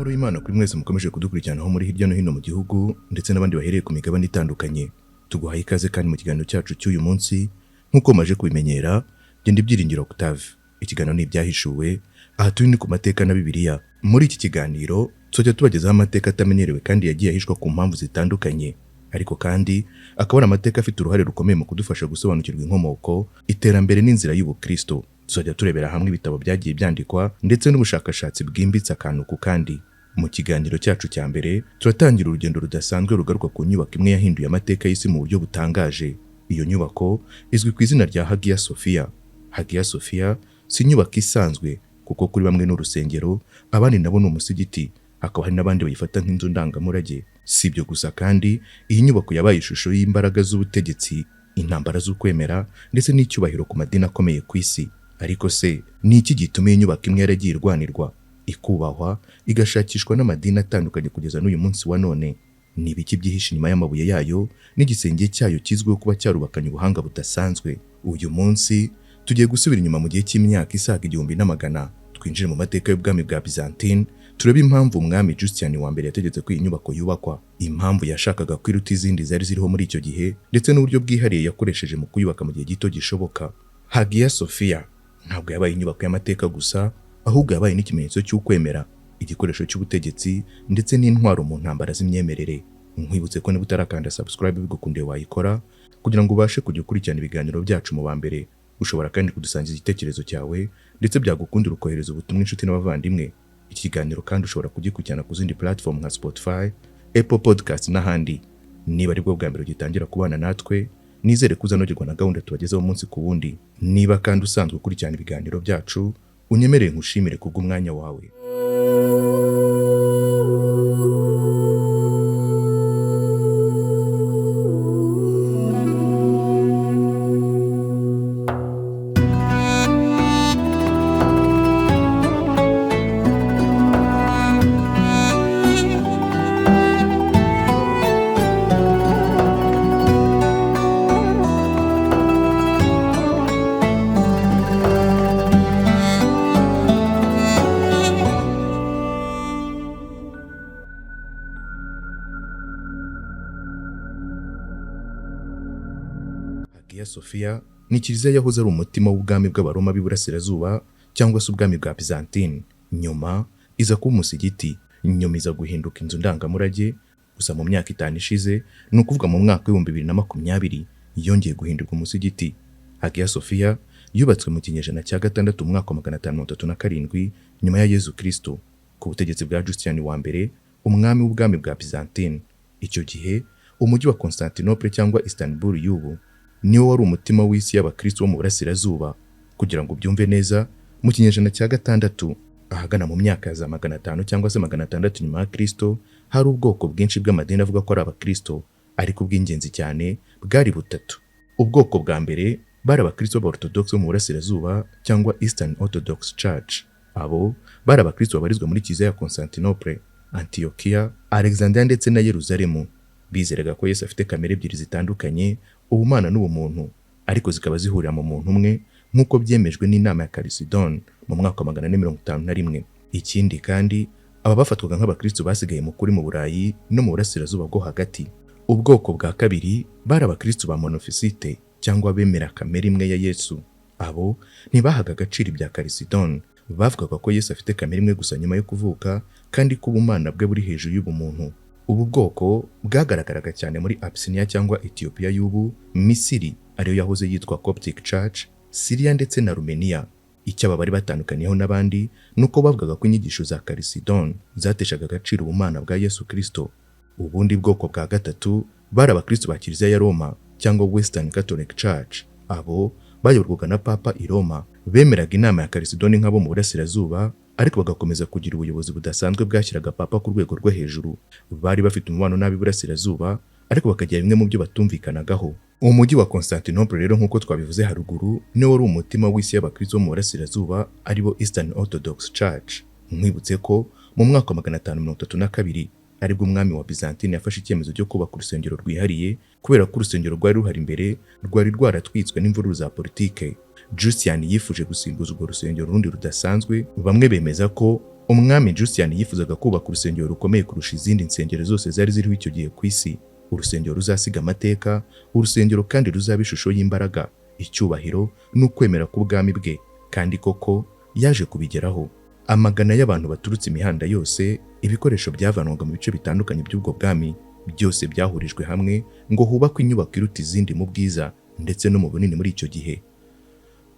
Amahoro y'Imana kuri mwese mukomeje kudukurikiranaho muri hirya no hino mu gihugu ndetse n'abandi bahereye ku migabane itandukanye. Tuguhaye ikaze kandi mu kiganiro cyacu cy'uyu munsi nk'uko maje kubimenyera, genda ibyiringiro Octave. Ikiganiro ni ibyahishuwe, aha turi ni ku mateka na Bibiliya. Muri iki kiganiro tujya tubagezaho amateka atamenyerewe kandi yagiye ahishwa ku mpamvu zitandukanye, ariko kandi akaba ari amateka afite uruhare rukomeye mu kudufasha gusobanukirwa inkomoko, iterambere n'inzira y'ubukristo. Tuzajya turebera hamwe ibitabo byagiye byandikwa ndetse n'ubushakashatsi bwimbitse akantu ku kandi. Mu kiganiro cyacu cya mbere turatangira urugendo rudasanzwe rugaruka ku nyubako imwe yahinduye amateka y'isi mu buryo butangaje. Iyo nyubako izwi ku izina rya Hagia Sophia. Hagia Sophia si inyubako isanzwe kuko kuri bamwe ni urusengero, abandi nabo ni umusigiti, hakaba hari n'abandi bayifata nk'inzu ndangamurage. Si ibyo gusa kandi iyi nyubako yabaye ishusho y'imbaraga z'ubutegetsi, intambara z'ukwemera ndetse n'icyubahiro ku madini akomeye ku isi. Ariko se ni iki gituma iyi nyubako imwe yaragiye irwanirwa, ikubahwa, igashakishwa n'amadini atandukanye kugeza n'uyu munsi wa none? Ni ibiki byihishe inyuma y'amabuye yayo n'igisenge cyayo kizwiho kuba cyarubakanye ubuhanga budasanzwe? Uyu munsi tugiye gusubira inyuma mu gihe cy'imyaka isaga 1,100, twinjire mu mateka y'ubwami bwa Byzantine, turebe impamvu umwami Justinian wa mbere yategetse ko iyi nyubako yubakwa, impamvu yashakaga kwiruta izindi zari ziriho muri icyo gihe, ndetse n'uburyo bwihariye yakoresheje mu kuyubaka mu gihe gito gishoboka. Hagia Sophia ntabwo yabaye inyubako y'amateka gusa, ahubwo yabaye n'ikimenyetso cy'ukwemera, igikoresho cy'ubutegetsi ndetse n'intwaro mu ntambara z'imyemerere. Nkwibutse ko niba utarakanda subscribe bigukunde wayikora kugira ngo ubashe kujya ukurikirana ibiganiro byacu mu ba mbere. Ushobora kandi kudusangiza igitekerezo cyawe ndetse byagukundira ukohereza ubutumwa inshuti n'abavandimwe. Iki kiganiro kandi ushobora kugikurikirana ku zindi platform nka Spotify, Apple Podcast n'ahandi. Niba ari bwo bwa mbere ugitangira kubana natwe, nizere kuzanogerwa na gahunda tubagezaho umunsi ku wundi. Niba kandi usanzwe ukurikirana ibiganiro byacu, unyemereye nkushimire kubw'umwanya wawe. Hagia Sophia ni kiliziya yahoze ari umutima w'ubwami bw'abaroma b'iburasirazuba cyangwa se ubwami bwa Byzantine. Nyuma iza kuba umusigiti, nyuma iza guhinduka inzu ndangamurage. Gusa mu myaka 5 ishize, ni ukuvuga mu mwaka wa 2020, yongeye guhindurwa umusigiti. Hagia Sophia yubatswe mu kinyejana cya 6 mu mwaka wa 537 nyuma ya Yezu Kristo, ku butegetsi bwa Justinian wa mbere, umwami w'ubwami bwa Byzantine. Icyo gihe umujyi wa Constantinople cyangwa Istanbul y'ubu niwo wari umutima w'isi y'abakristo bo mu burasirazuba. Kugira ngo ubyumve neza, mu kinyejana cya 6 ahagana mu myaka ya 500 cyangwa se 600 nyuma ya Kristo, hari ubwoko bwinshi bw'amadini avuga ko ari abakristo, ariko ubw'ingenzi cyane bwari butatu. Ubwoko bwa mbere bari abakristo b'Orthodox bo mu burasirazuba cyangwa Eastern Orthodox Church. Abo bari abakristo babarizwa muri kiliziya ya Constantinople, Antiochia, Alexandria ndetse na Yerusalemu. Bizeraga ko Yesu afite kamere ebyiri zitandukanye, ubumana n'ubumuntu, ariko zikaba zihurira mu muntu umwe nk'uko byemejwe n'inama ya Chalcedon mu mwaka wa 451. Ikindi kandi aba bafatwaga nk'abakristo basigaye mu kuri mu Burayi no mu burasirazuba bwo hagati. Ubwoko bwa kabiri bari abakristo ba monofisite cyangwa bemera kamere imwe ya Yesu. Abo ntibahaga agaciro ibya Chalcedon, bavugaga ko Yesu afite kamere imwe gusa nyuma yo kuvuka kandi ko ubumana bwe buri hejuru y'ubumuntu. Ubu bwoko bwagaragaraga cyane muri Abyssinia cyangwa Ethiopia y'ubu, Misiri ariyo yahoze yitwa Coptic Church, Syria ndetse na Romania. Icyo aba bari batandukaniyeho n'abandi nuko bavugaga ko inyigisho za Chalcedon zateshaga agaciro ubumana bwa Yesu Kristo. Ubundi bwoko bwa gatatu bari abakristo ba kiliziya ya Roma cyangwa Western Catholic Church. Abo bayoborwaga na Papa i Roma, bemeraga inama ya Chalcedon nk'abo mu burasirazuba, ariko bagakomeza kugira ubuyobozi budasanzwe bwashyiraga Papa ku rwego rwo hejuru. Bari bafite umubano n'abi burasirazuba, ariko bakagira bimwe mu byo batumvikanagaho. Umujyi wa Constantinople rero nk'uko twabivuze haruguru, niwo wari umutima w'isi y'abakristo mu burasirazuba, aribo Eastern Orthodox Church. Nkwibutse ko mu mwaka wa 532 aribwo umwami wa Byzantine yafashe icyemezo cyo kubaka urusengero rwihariye, kubera ko urusengero rwari ruhari imbere rwari rwaratwitswe n'imvururu za politike. Justinian yifuje gusimbuza urwo rusengero rundi rudasanzwe. Bamwe bemeza ko Umwami Justinian yifuzaga kubaka urusengero rukomeye kurusha izindi nsengero zose zari ziriho icyo gihe ku isi, urusengero ruzasiga amateka, urusengero kandi ruzaba ishusho y'imbaraga, icyubahiro n'ukwemera k'ubwami bwe. Kandi koko yaje kubigeraho. Amagana y'abantu baturutse imihanda yose, ibikoresho byavanwaga mu bice bitandukanye by'ubwo bwami, byose byahurijwe hamwe ngo hubakwe inyubako iruta izindi mu bwiza ndetse no mu bunini muri icyo gihe.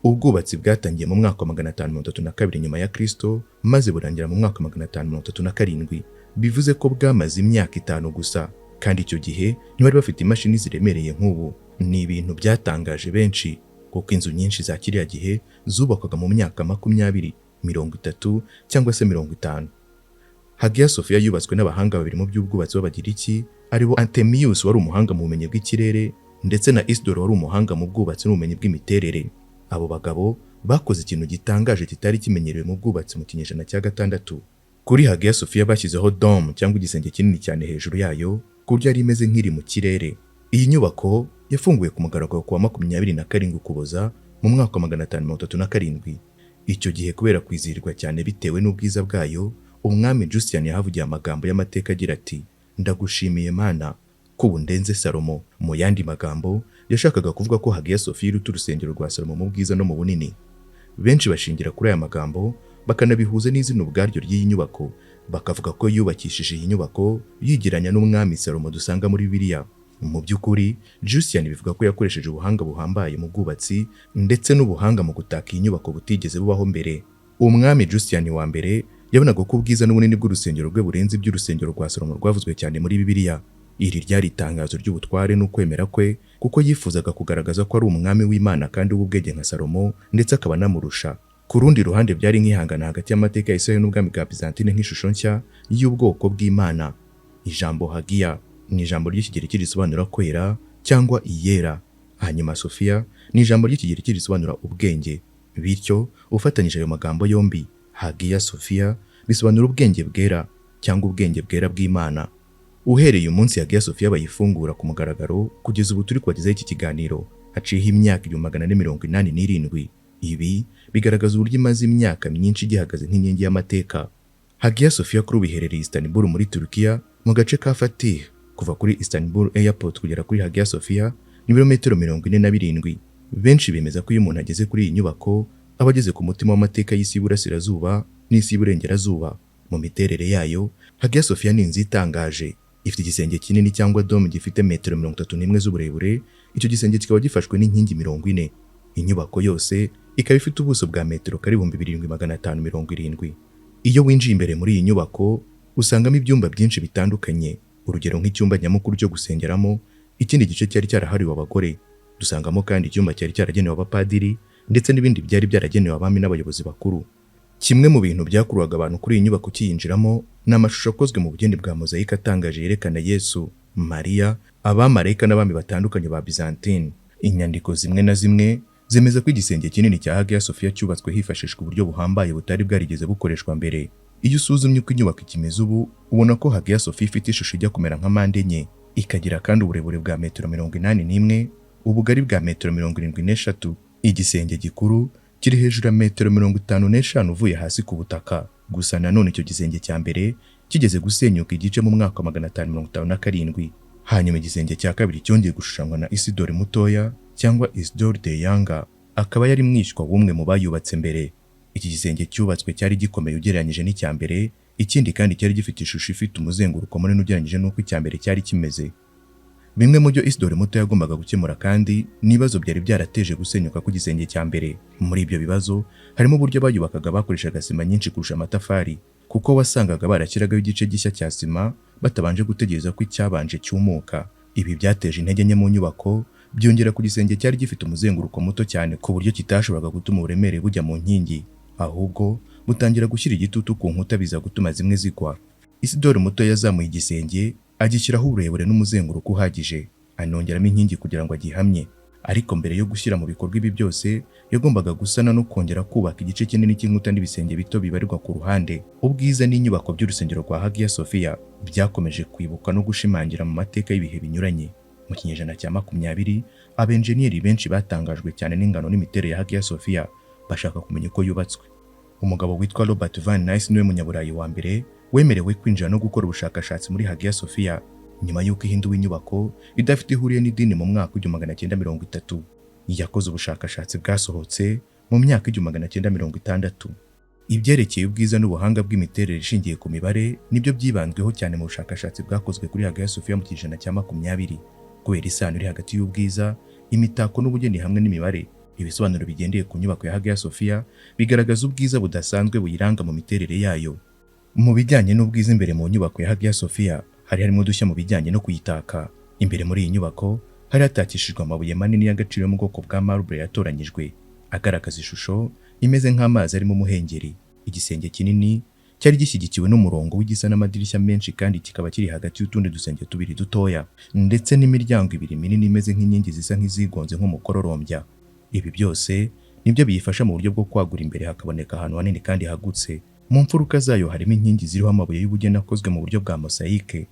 Ubwubatsi bwatangiye mu mwaka wa 532 nyuma ya Kristo, maze burangira mu mwaka wa 537, bivuze ko bwamaze imyaka 5 gusa. Kandi icyo gihe ntibari bafite imashini ziremereye nk'ubu. Ni ibintu byatangaje benshi, kuko inzu nyinshi za kiriya gihe zubakwaga mu myaka 20, 30 cyangwa se 50. Hagia Sophia yubatswe n'abahanga babiri mu by'ubwubatsi b'Abagiriki, aribo Artemius wari umuhanga mu bumenyi bw'ikirere ndetse na Isidore wari umuhanga mu bwubatsi n'ubumenyi bw'imiterere. Abo bagabo bakoze ikintu gitangaje kitari kimenyerewe mu bwubatsi mu kinyejana cya 6. Kuri Hagia Sophia bashyizeho dome cyangwa igisenge kinini cyane hejuru yayo, ku buryo yari imeze nk'iri mu kirere. Iyi nyubako yafunguwe ku mugaragaro ku wa 27 Ukuboza mu mwaka wa 537. Icyo gihe kubera kwizihirwa cyane bitewe n'ubwiza bwayo, umwami Justinian yahavugiye amagambo y'amateka agira ati, ndagushimiye Mana ko bundenze Salomo. Mu yandi magambo yashakaga kuvuga ko Hagia Sophia iruta urusengero rwa Salomo mu bwiza no mu bunini. Benshi bashingira kuri aya magambo bakanabihuza n'izina ubwaryo ry'iyi nyubako, bakavuga ko yubakishije iyi nyubako yigiranya n'umwami Salomo dusanga muri Bibiliya. Mu by'ukuri Justinian bivuga ko yakoresheje ubuhanga buhambaye mu bwubatsi ndetse n'ubuhanga mu gutaka iyi nyubako butigeze bubaho mbere. Umwami Justinian wa mbere yabonaga ko ubwiza n'ubunini bw'urusengero rwe burenze iby'urusengero rwa Salomo rwavuzwe cyane muri Bibiliya. Iri ryari itangazo ry'ubutware n'ukwemera kwe, kuko yifuzaga kugaragaza ko ari umwami w'Imana kandi w'ubwenge nka Salomo ndetse akaba anamurusha. Ku rundi ruhande byari nk'ihangana hagati y'amateka ya Israel n'ubwami bwa Byzantine nk'ishusho nshya y'ubwoko bw'Imana. Ijambo Hagia ni ijambo ry'Ikigereki risobanura kwera cyangwa iyera, hanyuma Sophia ni ijambo ry'Ikigereki risobanura ubwenge. Bityo ufatanyije ayo magambo yombi, Hagia Sophia bisobanura ubwenge bwera cyangwa ubwenge bwera bw'Imana. Uhereye umunsi Hagia Sophia bayifungura ku mugaragaro kugeza ubu turi kubagezaho iki kiganiro, haciyeho imyaka 487. Ibi bigaragaza uburyo imaze imyaka myinshi igihagaze nk'inkingi y'amateka. Hagia Sophia kuri ubu iherereye Istanbul muri Turukiya, mu gace ka Fatih. Kuva kuri Istanbul Airport kugera kuri Hagia Sophia ni ibirometero 47. Benshi bemeza ko iyo umuntu ageze kuri iyi nyubako aba ageze ku mutima w'amateka y'isi y'Iburasirazuba n'isi y'Iburengerazuba. Mu miterere yayo, Hagia Sophia ni inzu itangaje. Ifite igisenge kinini cyangwa dome gifite metero 31 z'uburebure. Icyo gisenge kikaba gifashwe n'inkingi 40. Inyubako yose ikaba ifite ubuso bwa metero kari 7570. Iyo winjiye imbere muri iyi nyubako usangamo ibyumba byinshi bitandukanye, urugero nk'icyumba nyamukuru cyo gusengeramo. Ikindi gice cyari cyarahariwe abagore. Dusangamo kandi icyumba cyari cyaragenewe abapadiri ndetse n'ibindi byari byaragenewe abami n'abayobozi bakuru. Kimwe mu bintu byakuruwaga abantu kuri iyi nyubako kiyinjiramo ni amashusho akozwe mu bugeni bwa mozayika atangaje yerekana Yesu, Mariya, abamarayika n'abami batandukanye ba Byzantine. Inyandiko zimwe na zimwe zemeza ko igisenge kinini cya Hagia Sophia cyubatswe hifashishwa uburyo buhambaye butari bwarigeze bukoreshwa mbere. Iyo usuzumye uko inyubako ikimeze ubu, ubona ko Hagia Sophia ifite ishusho ijya kumera nka mpande enye, ikagira kandi uburebure bwa metero 81, ubugari bwa metero 73. Igisenge gikuru kiri hejuru ya metero 55 uvuye hasi ku butaka. Gusa nanone icyo gisenge cya mbere kigeze gusenyuka igice mu mwaka wa 557. Hanyuma igisenge cya kabiri cyongeye gushushanywa na Isidore mutoya cyangwa Isidore the Younger, akaba yari mwishywa w'umwe mu bayubatse mbere. Iki gisenge cyubatswe cyari gikomeye ugereranyije n'icya mbere, ikindi kandi cyari gifite ishusho ifite umuzenguruko munini ugereranyije n'uko icya mbere cyari kimeze. Bimwe mu byo Isidore muto yagombaga gukemura kandi nibazo byari byarateje gusenyuka ku gisenge cya mbere. Muri ibyo bibazo harimo uburyo bayubakaga bakoreshaga sima nyinshi kurusha amatafari, kuko wasangaga barakiragaho igice gishya cya sima batabanje gutegereza ko icyabanje cyumuka. Ibi byateje intege nke mu nyubako, byongera ku gisenge cyari gifite umuzenguruko muto cyane ku buryo kitashoboraga gutuma uburemere bujya mu nkingi, ahubwo butangira gushyira igitutu ku nkuta biza gutuma zimwe zigwa. Isidore muto yazamuye igisenge agishyiraho uburebure n'umuzenguruko uhagije, anongeramo inkingi kugira ngo agihamye. Ariko mbere yo gushyira mu bikorwa ibi byose, yagombaga gusana no kongera kubaka igice kinini cy'inkuta n'ibisenge bito bibarirwa ku ruhande. Ubwiza n'inyubako by'urusengero rwa Hagia Sophia byakomeje kwibukwa no gushimangira mu mateka y'ibihe binyuranye. Mu kinyejana cya 20, abenjeniyeri benshi batangajwe cyane n'ingano n'imiterere ya Hagia Sophia, bashaka kumenya uko yubatswe. umugabo witwa Robert Van Nice niwe munyaburayi wa mbere wemerewe kwinjira no gukora ubushakashatsi muri Hagia Sophia nyuma y'uko ihinduwe inyubako idafite ihuriye n'idini mu mwaka w'1930. Yakoze ubushakashatsi bwasohotse mu myaka w'1960. Ibyerekeye ubwiza n'ubuhanga bw'imiterere ishingiye ku mibare nibyo byibanzweho cyane mu bushakashatsi bwakozwe kuri Hagia Sophia mu kijana cya 20 kubera isano iri hagati y'ubwiza, imitako n'ubugeni hamwe n'imibare. Ibisobanuro bigendeye ku nyubako ya Hagia Sophia bigaragaza ubwiza budasanzwe buyiranga mu miterere yayo. Mu bijyanye n'ubwiza imbere mu nyubako ya Hagia Sophia hari harimo udushya mu bijyanye no kuyitaka. Imbere muri iyi nyubako hari hatakishijwe amabuye manini y'agaciro yo mu bwoko bwa marble yatoranyijwe agaragaza ishusho imeze nk'amazi arimo umuhengeri. Igisenge kinini cyari gishyigikiwe n'umurongo w'igisa n'amadirishya menshi kandi kikaba kiri hagati y'utundi dusenge tubiri dutoya ndetse n'imiryango ibiri minini imeze nk'inkingi zisa nk'izigonze nk'umukororombya. Ibi byose nibyo biyifasha mu buryo bwo kwagura imbere hakaboneka ahantu hanini kandi hagutse. Mu mfuruka zayo harimo inkingi ziriho amabuye y'ubugeni akozwe mu buryo bwa mosaique.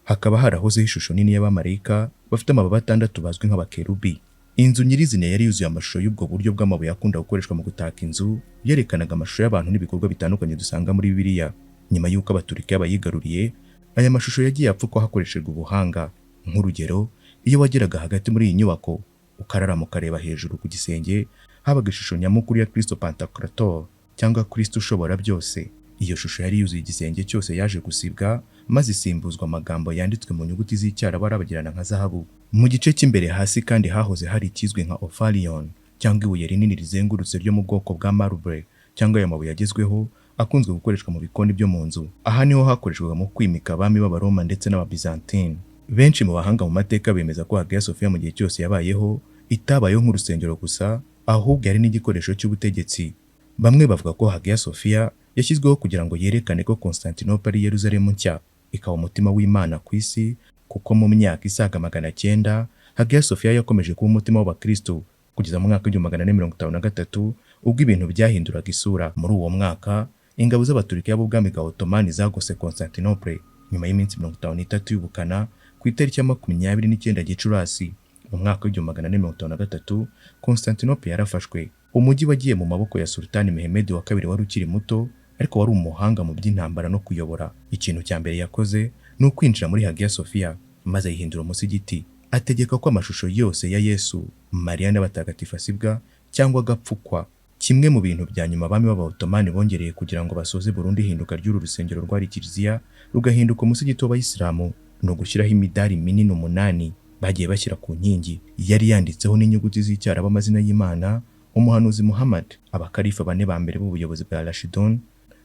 Hakaba harahozeho ishusho nini y'abamarayika bafite amababa 6 bazwi nk'abakerubi. Inzu nyirizina yari yuzuye amashusho y'ubwo buryo bw'amabuye akunda gukoreshwa mu gutaka inzu, yerekanaga amashusho y'abantu n'ibikorwa bitandukanye dusanga muri Bibiliya. Nyuma y'uko Abaturika bayigaruriye, aya mashusho yagiye apfukwa hakoreshejwe ubuhanga. Nk'urugero, iyo wageraga hagati muri iyi nyubako ukararama ukareba hejuru ku gisenge, habaga ishusho nyamukuru ya Kristo Pantocrator cyangwa Kristo ushobora byose. Iyo shusho yari yuzuye igisenge cyose yaje gusibwa maze isimbuzwa amagambo yanditswe mu nyuguti z'icyarabu arabagirana nka zahabu. Mu gice cy'imbere hasi kandi hahoze hari ikizwi nka Ophalion cyangwa ibuye rinini rizengurutse ryo mu bwoko bwa marble cyangwa aya mabuye agezweho akunzwe gukoreshwa mu bikoni byo mu nzu. Aha niho hakoreshwaga mu kwimika abami b'Abaroma ndetse n'Ababizantine. Benshi mu bahanga mu mateka bemeza ko Hagia Sophia mu gihe cyose yabayeho itabayeho nk'urusengero gusa, ahubwo yari n'igikoresho cy'ubutegetsi. Bamwe bavuga ko Hagia Sophia yashyizweho kugira ngo yerekane ko Constantinople ari Yerusalemu nshya, ikaba umutima w'Imana ku isi, kuko mu myaka isaga 900 Hagia Sophia yakomeje kuba umutima w'Abakristo kugeza mu mwaka w'1953 ubwo ibintu byahinduraga isura. Muri uwo mwaka ingabo z'Abaturika b'ubwami bwa Ottoman zagose Constantinople nyuma y'iminsi 53 y'ubukana. Ku itariki ya 29 Gicurasi mu mwaka w'1953 Constantinople yarafashwe. Umujyi wagiye mu maboko ya Sultan Mehmed wa kabiri wari ukiri muto ariko wari umuhanga mu by'intambara no kuyobora. Ikintu cya mbere yakoze ni ukwinjira muri Hagia Sophia maze ayihindura umusigiti. Ategeka ko amashusho yose ya Yesu, Mariya n'abatagatifu asibwa cyangwa agapfukwa. Kimwe mu bintu bya nyuma abami b'Abaottomani bongereye kugira ngo basoze burundu ihinduka ry'uru rusengero rwari kiliziya rugahinduka umusigiti w'Abayisilamu ni ugushyiraho imidari minini 8 bagiye bashyira ku nkingi. Yari yanditseho n'inyuguti z'icyarabu amazina y'Imana, umuhanuzi Muhammad, abakalifa 4 ba mbere b'ubuyobozi bwa Rashidun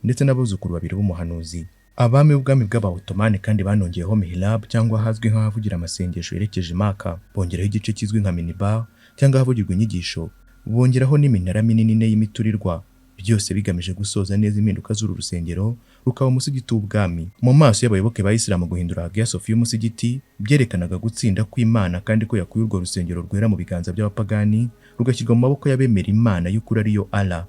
ndetse n'abuzukuru 2 b'umuhanuzi. Abami b'ubwami bw'Abaottomani kandi banongeyeho mihrab cyangwa hazwi nk'ahavugira amasengesho yerekeje Maka, bongeraho igice kizwi nka minibar cyangwa ahavugirwa inyigisho, bongeraho n'iminara minini y'imiturirwa, byose bigamije gusoza neza impinduka z'uru rusengero rukaba umusigiti w'ubwami. Mu maso y'abayoboke ba Islam guhindura Hagia Sophia umusigiti byerekanaga gutsinda kw'Imana kandi ko yakuye urwo rusengero rwera mu biganza by'abapagani rugashyirwa mu maboko y'abemera Imana y'ukuri ariyo Allah.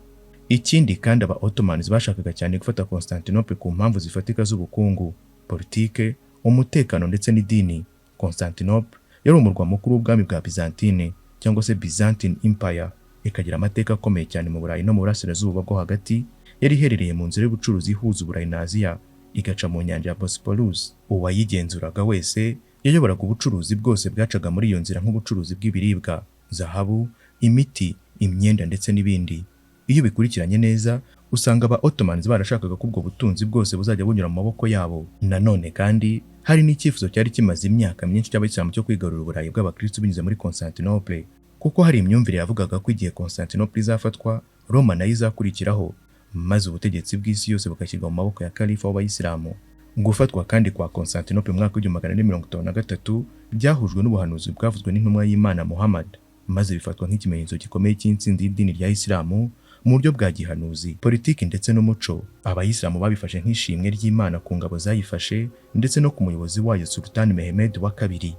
Ikindi kandi Aba-Ottomans bashakaga cyane gufata Constantinople ku mpamvu zifatika z'ubukungu, politike, umutekano ndetse n'idini. Constantinople yari umurwa mukuru w'ubwami bwa Byzantine cyangwa se Byzantine Empire, ikagira amateka akomeye cyane mu Burayi no mu Burasirazuba bwo hagati. Yari iherereye mu nzira y'ubucuruzi ihuza Uburayi na Aziya igaca mu nyanja ya Bosporus. Uwayigenzuraga wese yayoboraga ubucuruzi bwose bwacaga muri iyo nzira nk'ubucuruzi bw'ibiribwa, zahabu, imiti, imyenda ndetse n'ibindi. Iyo bikurikiranye neza usanga Aba-Ottomans barashakaga ko ubwo butunzi bwose buzajya bunyura mu maboko yabo. Nanone kandi hari n'icyifuzo cyari kimaze imyaka myinshi cy'Abayisilamu cyo kwigarurira Uburayi bw'Abakristo binyuze muri Constantinople, kuko hari imyumvire yavugaga ko igihe Constantinople izafatwa Roma nayo izakurikiraho maze ubutegetsi bw'isi yose bugashyirwa mu maboko ya Khalifa w'Abayisilamu. Gufatwa kandi kwa Constantinople mu mwaka w'1953 byahujwe n'ubuhanuzi bwavuzwe n'intumwa y'Imana Muhammad, maze bifatwa nk'ikimenyetso gikomeye cy'intsinzi y'idini rya Isilamu mu buryo bwa gihanuzi, politiki ndetse n'umuco. Abayisilamu babifashe nk'ishimwe ry'Imana ku ngabo zayifashe ndetse no ku muyobozi wayo Sultan Mehmed wa kabiri.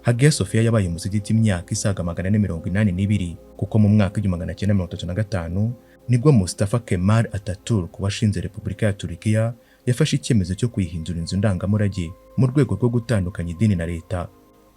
Hagia Sophia yabaye umusigiti imyaka isaga 482 kuko mu mwaka w'1935 nibwo Mustafa Kemal Atatürk washinze Repubulika ya Turkiya yafashe icyemezo cyo kuyihindura inzu ndangamurage mu rwego rwo gutandukanya idini na leta.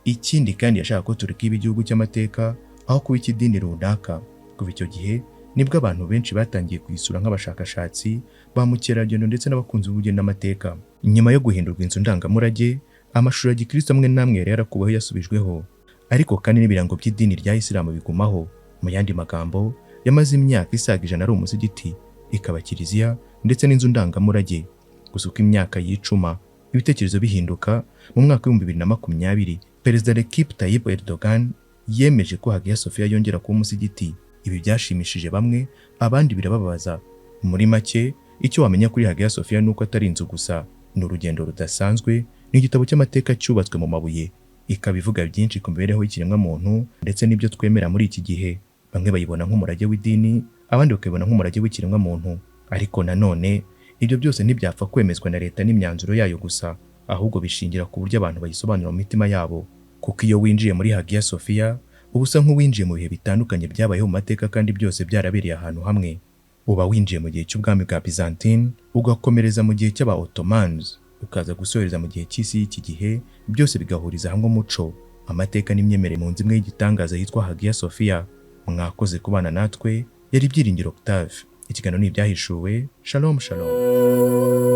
Ikindi kandi yashaka ko Turkiya iba igihugu cy'amateka aho kuba ikidini runaka. Kuva icyo gihe nibwo abantu benshi batangiye kuyisura nk'abashakashatsi, ba mukerarugendo ndetse n'abakunzi b'ubugeni n'amateka. Nyuma yo guhindurwa inzu ndangamurage, amashusho ya gikristo amwe n'amwe yari yarakuweho yasubijweho, ariko kandi n'ibirango by'idini rya Isilamu bigumaho. Mu yandi magambo, yamaze imyaka isaga 100 ari umusigiti, ikaba kiliziya ndetse n'inzu ndangamurage. Gusa uko imyaka yicuma, ibitekerezo bihinduka, mu mwaka wa 2020 Perezida Recep Tayyip Erdogan yemeje ko Hagia Sophia yongera kuba umusigiti. Ibi byashimishije bamwe, abandi birababaza. Muri make, icyo wamenya kuri Hagia Sophia nuko atari inzu gusa, ni urugendo rudasanzwe, ni igitabo cy'amateka cyubatswe mu mabuye, ikaba ivuga byinshi ku mibereho y'ikiremwa muntu ndetse n'ibyo twemera muri iki gihe. Bamwe bayibona nk'umurage w'idini, abandi bakayibona nk'umurage w'ikiremwa muntu. Ariko nanone, ibyo byose ntibyapfa kwemezwa na leta n'imyanzuro yayo gusa, ahubwo bishingira ku buryo abantu bayisobanura mu mitima yabo. Kuko iyo winjiye muri Hagia Sophia, uba usa nk'uwinjiye mu bihe bitandukanye byabayeho mu mateka kandi byose byarabereye ahantu hamwe. Uba winjiye mu gihe cy'ubwami bwa Byzantine, ugakomereza mu gihe cy'aba Ottomans, ukaza gusoreza mu gihe cy'isi y'iki gihe, byose bigahuriza hamwe umuco, amateka n'imyemerere mu nzu imwe y'igitangaza yitwa Hagia Sophia. Mwakoze kubana natwe, yari Byiringiro Octave. Ikiganiro ni ibyahishuwe. Shalom shalom.